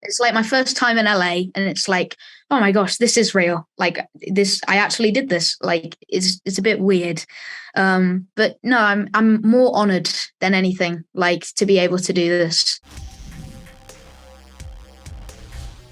It's like my first time in LA, and it's like, oh my gosh, this is real. Like this, I actually did this. Like it's a bit weird, but no, I'm more honored than anything. Like to be able to do this.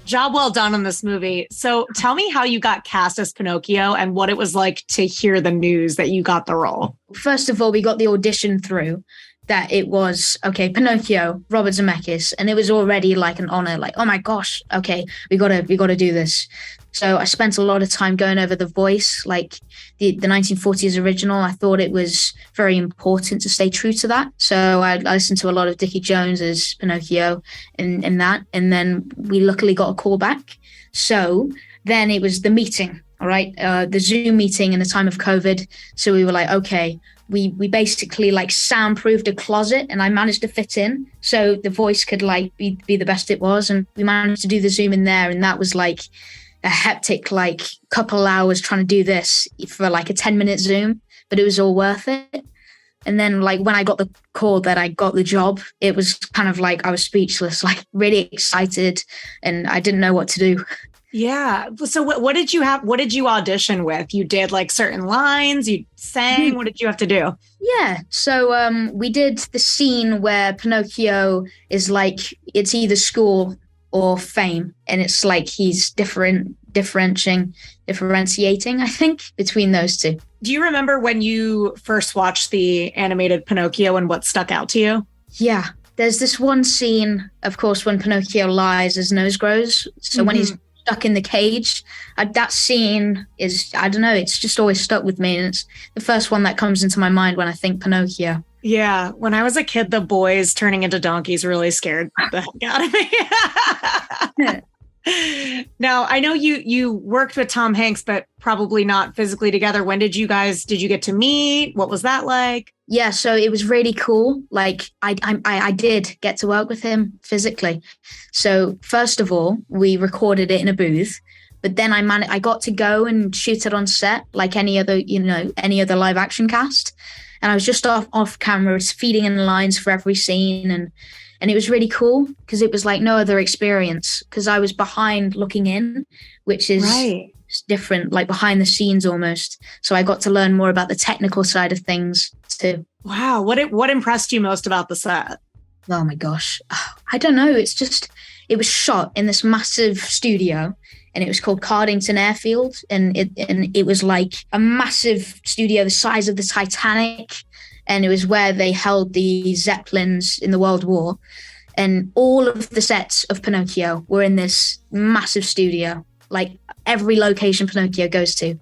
Job well done in this movie. So tell me how you got cast as Pinocchio and what it was like to hear the news that you got the role. First of all, we got the audition through that it was, okay, Pinocchio, Robert Zemeckis, and it was already like an honor, like, oh my gosh, okay, we gotta do this. So I spent a lot of time going over the voice, like the 1940s original. I thought it was very important to stay true to that. So I listened to a lot of Dickie Jones's Pinocchio in that, and then we luckily got a call back. So then it was the meeting, all right, the Zoom meeting in the time of COVID. So we were like, okay, we basically like soundproofed a closet, and I managed to fit in so the voice could like be the best it was. And we managed to do the Zoom in there, and that was like a hectic like couple hours trying to do this for like a 10-minute Zoom, but it was all worth it. And then like when I got the call that I got the job, it was kind of like I was speechless, like really excited, and I didn't know what to do. Yeah. So what did you have? What did you audition with? You did like certain lines, you sang. What did you have to do? Yeah. So we did the scene where Pinocchio is like, it's either school or fame. And it's like he's differentiating, I think, between those two. Do you remember when you first watched the animated Pinocchio and what stuck out to you? Yeah. There's this one scene, of course, when Pinocchio lies, his nose grows. So when he's stuck in the cage, that scene is, I don't know, it's just always stuck with me. And it's the first one that comes into my mind when I think Pinocchio. Yeah. When I was a kid, the boys turning into donkeys really scared the heck out of me. Now, I know you worked with Tom Hanks, but probably not physically together. When did you get to meet? What was that like? Yeah, so it was really cool. Like I did get to work with him physically. So first of all, we recorded it in a booth, but then I got to go and shoot it on set like any other live action cast. And I was just off camera, feeding in lines for every scene, and it was really cool because it was like no other experience, because I was behind looking in, which is right. Different, like behind the scenes almost. So I got to learn more about the technical side of things too. Wow. What impressed you most about the set? Oh my gosh. I don't know. It was shot in this massive studio, and it was called Cardington Airfield. And it was like a massive studio the size of the Titanic. And it was where they held the Zeppelins in the World War. And all of the sets of Pinocchio were in this massive studio, like every location Pinocchio goes to.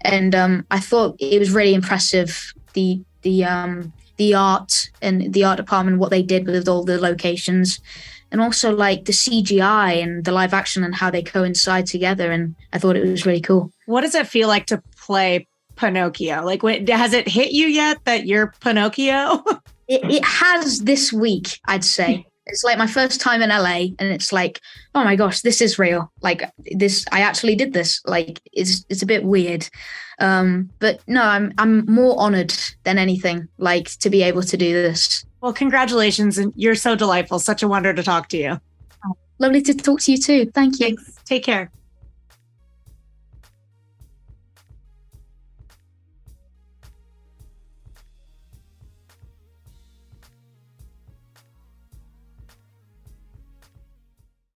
And I thought it was really impressive, the art and the art department, what they did with all the locations, and also like the CGI and the live action and how they coincide together. And I thought it was really cool. What does it feel like to play Pinocchio? Like, has it hit you yet that you're Pinocchio? It has this week, I'd say. It's like my first time in LA, and it's like, oh my gosh, this is real. Like this, I actually did this. Like it's a bit weird, but no, I'm more honored than anything. Like to be able to do this. Well, congratulations, and you're so delightful. Such a wonder to talk to you. Lovely to talk to you too. Thank you. Thanks. Take care.